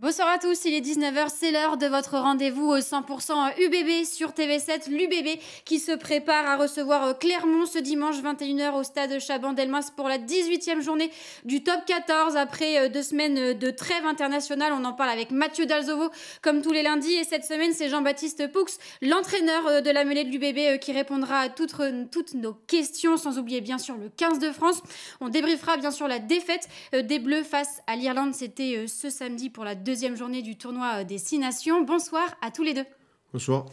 Bonsoir à tous, il est 19h, c'est l'heure de votre rendez-vous 100% UBB sur TV7, l'UBB qui se prépare à recevoir Clermont ce dimanche 21h au stade Chaban-Delmas pour la 18e journée du top 14 après 2 semaines de trêve internationale. On en parle avec Mathieu Dalzovo comme tous les lundis et cette semaine c'est Jean-Baptiste Poux, l'entraîneur de la mêlée de l'UBB qui répondra à toutes nos questions, sans oublier bien sûr le 15 de France. On débriefera bien sûr la défaite des Bleus face à l'Irlande, c'était ce samedi pour la deuxième journée du tournoi des 6 nations. Bonsoir à tous les deux. Bonsoir.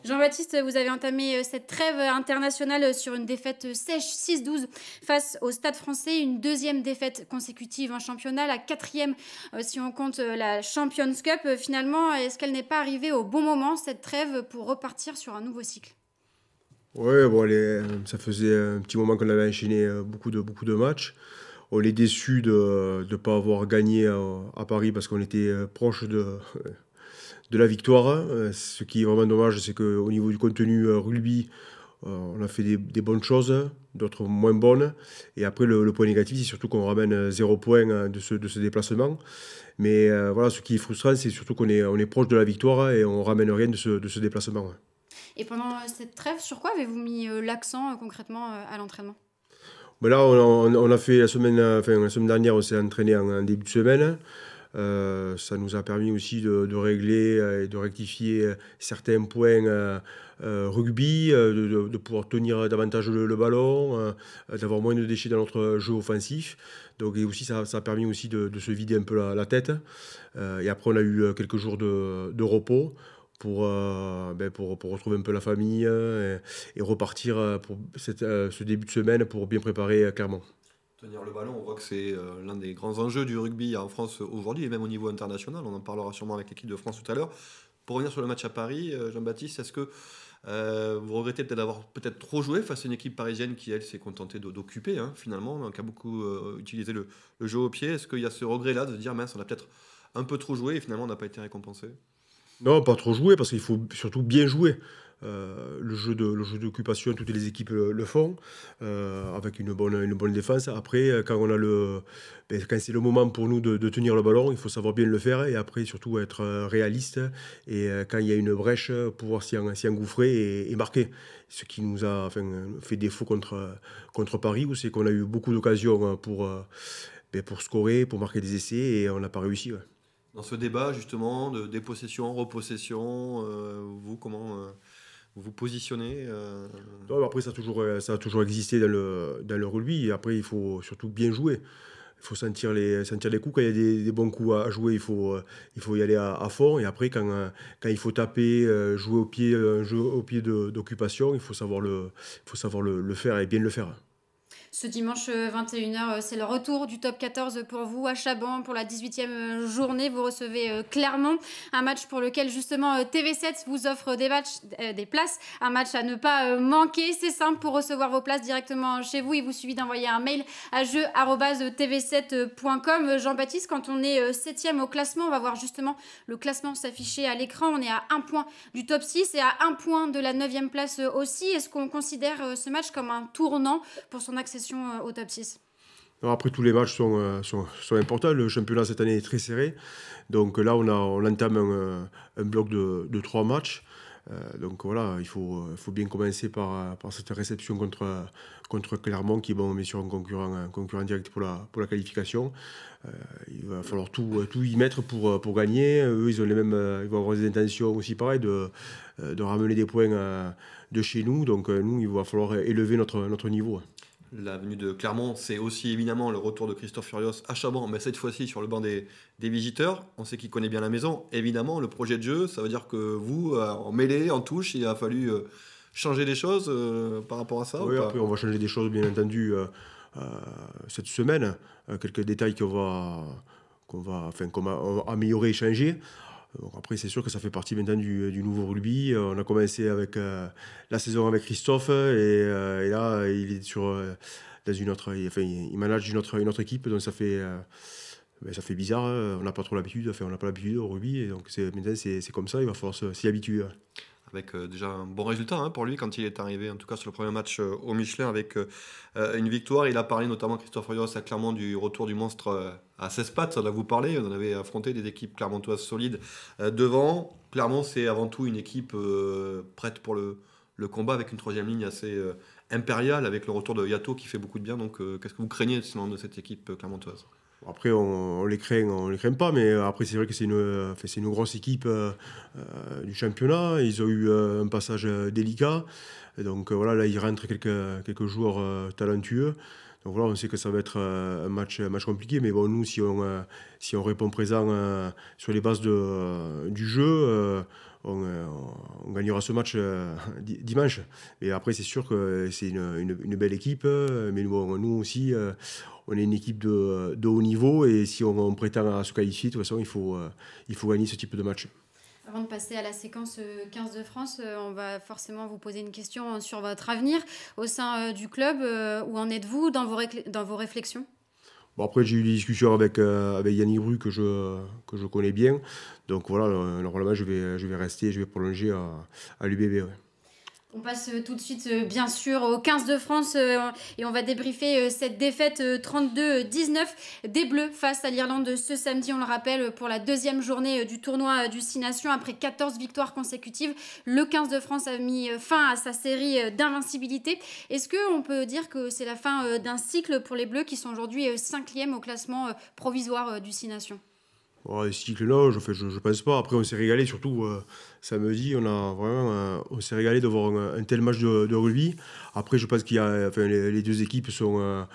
Jean-Baptiste, vous avez entamé cette trêve internationale sur une défaite sèche 6-12 face au Stade français, une deuxième défaite consécutive en championnat, la quatrième si on compte la Champions Cup. Finalement, est-ce qu'elle n'est pas arrivée au bon moment, cette trêve, pour repartir sur un nouveau cycle? Oui, bon, ça faisait un petit moment qu'on avait enchaîné beaucoup de matchs. On est déçu de ne pas avoir gagné à Paris parce qu'on était proche de la victoire. Ce qui est vraiment dommage, c'est qu'au niveau du contenu rugby, on a fait des bonnes choses, d'autres moins bonnes. Et après, le point négatif, c'est surtout qu'on ramène 0 point de ce déplacement. Mais voilà, ce qui est frustrant, c'est surtout qu'on est proche de la victoire et on ramène rien de ce déplacement. Et pendant cette trêve, sur quoi avez-vous mis l'accent concrètement à l'entraînement? Ben là, on a fait la semaine dernière, on s'est entraîné en début de semaine. Ça nous a permis aussi de régler et de rectifier certains points rugby, de pouvoir tenir davantage le ballon, d'avoir moins de déchets dans notre jeu offensif. Donc, et aussi, ça a permis aussi de se vider un peu la tête. Et après, on a eu quelques jours de repos pour retrouver un peu la famille et repartir pour ce début de semaine pour bien préparer Clermont. Tenir le ballon, on voit que c'est l'un des grands enjeux du rugby en France aujourd'hui et même au niveau international. On en parlera sûrement avec l'équipe de France tout à l'heure. Pour revenir sur le match à Paris, Jean-Baptiste, est-ce que vous regrettez peut-être d'avoir trop joué face à une équipe parisienne qui, elle, s'est contentée d'occuper, finalement, qui a beaucoup utilisé le jeu au pied? Est-ce qu'il y a ce regret-là de se dire, mince, on a peut-être un peu trop joué et finalement on n'a pas été récompensé? Non, pas trop jouer, parce qu'il faut surtout bien jouer. Le jeu d'occupation, toutes les équipes le font, avec une bonne défense. Après, quand c'est le moment pour nous de tenir le ballon, il faut savoir bien le faire, et après, surtout, être réaliste. Et quand il y a une brèche, pouvoir s'y engouffrer et marquer. Ce qui nous a fait défaut contre Paris, où c'est qu'on a eu beaucoup d'occasions pour scorer, pour marquer des essais, et on n'a pas réussi. Ouais. Dans ce débat, justement, de dépossession, repossession, vous, comment vous vous positionnez Non, après, ça a toujours existé dans le rugby. Et après, il faut surtout bien jouer. Il faut sentir les coups. Quand il y a des bons coups à jouer, il faut y aller à fond. Et après, quand il faut taper, jouer un jeu au pied d'occupation, il faut savoir le faire et bien le faire. Ce dimanche 21h, c'est le retour du top 14 pour vous à Chaban pour la 18e journée. Vous recevez Clermont, un match pour lequel justement TV7 vous offre des places, un match à ne pas manquer. C'est simple, pour recevoir vos places directement chez vous, il vous suffit d'envoyer un mail à jeu@tv7.com. Jean-Baptiste, quand on est 7e au classement, on va voir justement le classement s'afficher à l'écran. On est à 1 point du top 6 et à 1 point de la 9e place aussi. Est-ce qu'on considère ce match comme un tournant pour son accession au top 6? Alors après, tous les matchs sont importants. Le championnat cette année est très serré. Donc là, on entame un bloc de 3 matchs. Donc voilà, il faut bien commencer par cette réception contre Clermont, qui est bien sûr un concurrent direct pour la qualification. Il va falloir tout y mettre pour gagner. Eux, ils vont avoir des intentions aussi pareilles de ramener des points de chez nous. Donc nous, il va falloir élever notre niveau. La venue de Clermont, c'est aussi évidemment le retour de Christophe Furios à Chaban, mais cette fois-ci sur le banc des visiteurs. On sait qu'il connaît bien la maison. Évidemment, le projet de jeu, ça veut dire que vous, en mêlée, en touche, il a fallu changer des choses par rapport à ça? Oui, après, on va changer des choses, bien entendu, cette semaine. Quelques détails qu'on va améliorer et changer. Donc après, c'est sûr que ça fait partie maintenant du nouveau rugby. On a commencé avec la saison avec Christophe et là, il est dans une autre. Il manage une autre équipe, donc ça fait bizarre. On n'a pas trop l'habitude. On n'a pas l'habitude au rugby, et donc maintenant c'est comme ça. Il va falloir s'y habituer. avec déjà un bon résultat hein, pour lui quand il est arrivé, en tout cas sur le premier match au Michelin, avec une victoire. Il a parlé notamment, Christophe Furios, à Clermont, du retour du monstre à 16 pattes. Ça doit vous parler. On avait affronté des équipes clermontoises solides devant. Clermont, c'est avant tout une équipe prête pour le combat, avec une troisième ligne assez impériale, avec le retour de Yato qui fait beaucoup de bien. Donc, qu'est-ce que vous craignez sinon de cette équipe clermontoise? Après, on les craint pas, mais après, c'est vrai que c'est une grosse équipe du championnat. Ils ont eu un passage délicat. Et donc voilà, là, il rentre quelques joueurs talentueux. Donc voilà, on sait que ça va être un match compliqué. Mais bon, nous, si on répond présent sur les bases du jeu, on gagnera ce match dimanche. Et après, c'est sûr que c'est une belle équipe. Mais bon, nous aussi, on est une équipe de haut niveau. Et si on prétend à se qualifier, de toute façon, il faut gagner ce type de match. Avant de passer à la séquence 15 de France, on va forcément vous poser une question sur votre avenir au sein du club. Où en êtes-vous dans vos réflexions? Bon, après, j'ai eu des discussions avec Yannick Bru que je connais bien. Donc voilà, normalement, je vais rester, je vais prolonger à l'UBB. Ouais. On passe tout de suite, bien sûr, au 15 de France et on va débriefer cette défaite 32-19 des Bleus face à l'Irlande ce samedi. On le rappelle, pour la deuxième journée du tournoi du 6 Nations, après 14 victoires consécutives, le 15 de France a mis fin à sa série d'invincibilité. Est-ce qu'on peut dire que c'est la fin d'un cycle pour les Bleus qui sont aujourd'hui 5e au classement provisoire du 6 Nations? Ce cycle-là, je pense pas. Après, on s'est régalé, surtout samedi. On s'est régalé de voir un tel match de rugby. Après, je pense qu'il y a, les deux équipes sont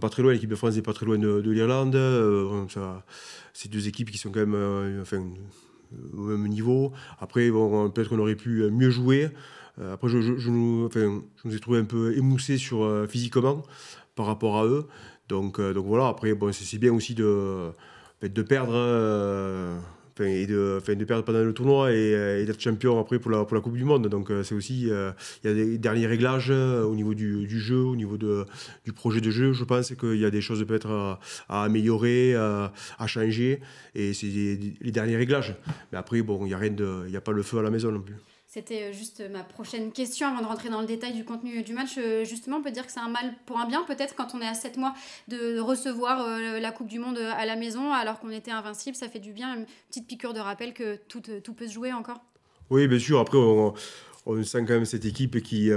pas très loin. L'équipe de France n'est pas très loin de l'Irlande. C'est deux équipes qui sont quand même au même niveau. Après, bon, peut-être qu'on aurait pu mieux jouer. Après, je nous ai trouvé un peu émoussés physiquement par rapport à eux. Donc voilà. Après, bon, c'est bien aussi de perdre de perdre pendant le tournoi et d'être champion après pour la Coupe du Monde. Donc c'est aussi il y a des derniers réglages au niveau du jeu, au niveau du projet de jeu. Je pense qu'il y a des choses peut-être à améliorer, à changer, et c'est les derniers réglages. Mais après bon, il y a pas le feu à la maison non plus. C'était juste ma prochaine question avant de rentrer dans le détail du contenu du match. Justement, on peut dire que c'est un mal pour un bien, peut-être, quand on est à 7 mois de recevoir la Coupe du Monde à la maison, alors qu'on était invincible. Ça fait du bien, une petite piqûre de rappel que tout peut se jouer encore. Oui, bien sûr. Après, on sent quand même cette équipe qui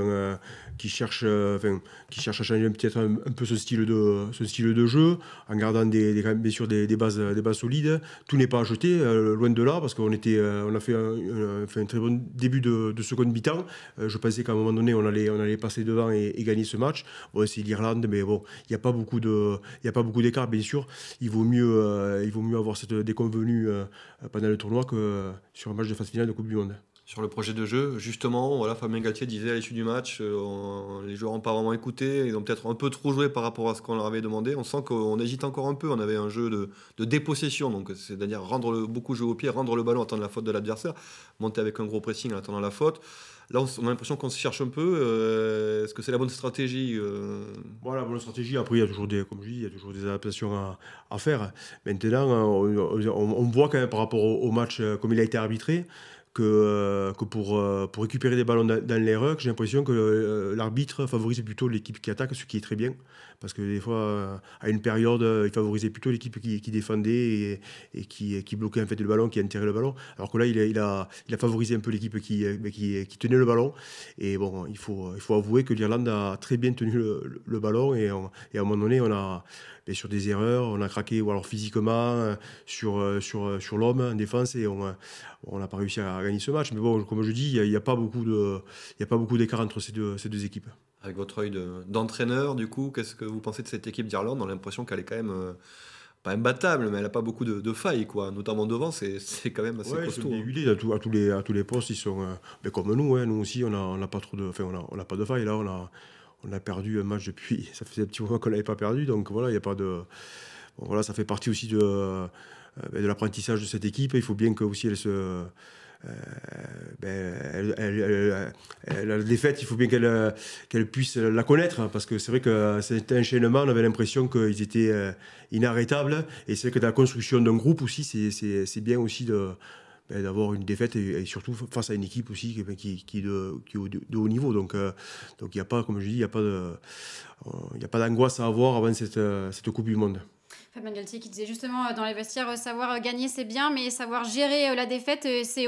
cherche à changer peut-être un peu ce style de jeu, en gardant bien sûr des bases solides. Tout n'est pas à jeter, loin de là, parce qu'on a fait un très bon début de seconde mi-temps. Je pensais qu'à un moment donné, on allait passer devant et gagner ce match. Bon, c'est l'Irlande, mais bon, il n'y a pas beaucoup d'écart, bien sûr. Il vaut mieux avoir cette déconvenue pendant le tournoi que sur un match de phase finale de Coupe du Monde. Sur le projet de jeu, justement, voilà, Fabien Galtier disait à l'issue du match, les joueurs n'ont pas vraiment écouté, ils ont peut-être un peu trop joué par rapport à ce qu'on leur avait demandé. On sent qu'on hésite encore un peu. On avait un jeu de dépossession, donc c'est-à-dire beaucoup jouer au pied, rendre le ballon, attendre la faute de l'adversaire, monter avec un gros pressing en attendant la faute. Là, on a l'impression qu'on se cherche un peu. Est-ce que c'est la bonne stratégie Voilà, la bonne stratégie. Après, il y a toujours des adaptations à faire. Maintenant, on voit quand même par rapport au match, comme il a été arbitré, que pour récupérer des ballons dans les rucks, j'ai l'impression que l'arbitre favorise plutôt l'équipe qui attaque, ce qui est très bien. Parce que des fois, à une période, il favorisait plutôt l'équipe qui défendait et qui bloquait en fait le ballon, qui enterrait le ballon. Alors que là, il a favorisé un peu l'équipe qui tenait le ballon. Et bon, il faut avouer que l'Irlande a très bien tenu le ballon. Et à un moment donné, on a, sur des erreurs, on a craqué, ou alors physiquement, sur l'homme en défense, et on n'a pas réussi à gagner ce match. Mais bon, comme je dis, il n'y a pas beaucoup d'écart entre ces deux équipes. Avec votre œil d'entraîneur, du coup, qu'est-ce que vous pensez de cette équipe d'Irlande? On a l'impression qu'elle est quand même pas imbattable, mais elle n'a pas beaucoup de failles, quoi. Notamment devant, c'est quand même assez costaud. Ils sont huilés à tous les postes. Ils sont comme nous, hein, nous aussi, on n'a pas trop on n'a pas de failles. Là, on a perdu un match depuis. Ça faisait un petit moment qu'on l'avait pas perdu, donc voilà, il y a pas de. Bon, voilà, ça fait partie aussi de l'apprentissage de cette équipe. Il faut bien que aussi la défaite, il faut bien qu'elle puisse la connaître, parce que c'est vrai que cet enchaînement, on avait l'impression qu'ils étaient inarrêtables, et c'est vrai que dans la construction d'un groupe aussi, c'est bien aussi d'avoir une défaite et surtout face à une équipe aussi qui est de haut niveau. Donc il n'y a pas, comme je dis, il n'y a pas d'angoisse à avoir avant cette Coupe du Monde. Fabien Galtier qui disait justement dans les vestiaires, savoir gagner c'est bien, mais savoir gérer la défaite c'est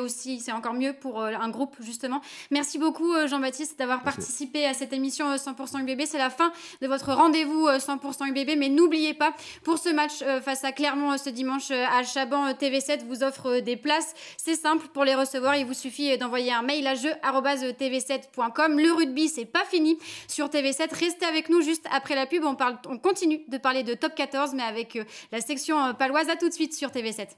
encore mieux pour un groupe justement. Merci beaucoup Jean-Baptiste d'avoir participé à cette émission 100% UBB. C'est la fin de votre rendez-vous 100% UBB, mais n'oubliez pas, pour ce match face à Clermont ce dimanche à Chaban, TV7 vous offre des places. C'est simple pour les recevoir, il vous suffit d'envoyer un mail à jeu@tv7.com. Le rugby c'est pas fini sur TV7. Restez avec nous juste après la pub, on continue de parler de Top 14 mais avec la section paloise. À tout de suite sur TV7.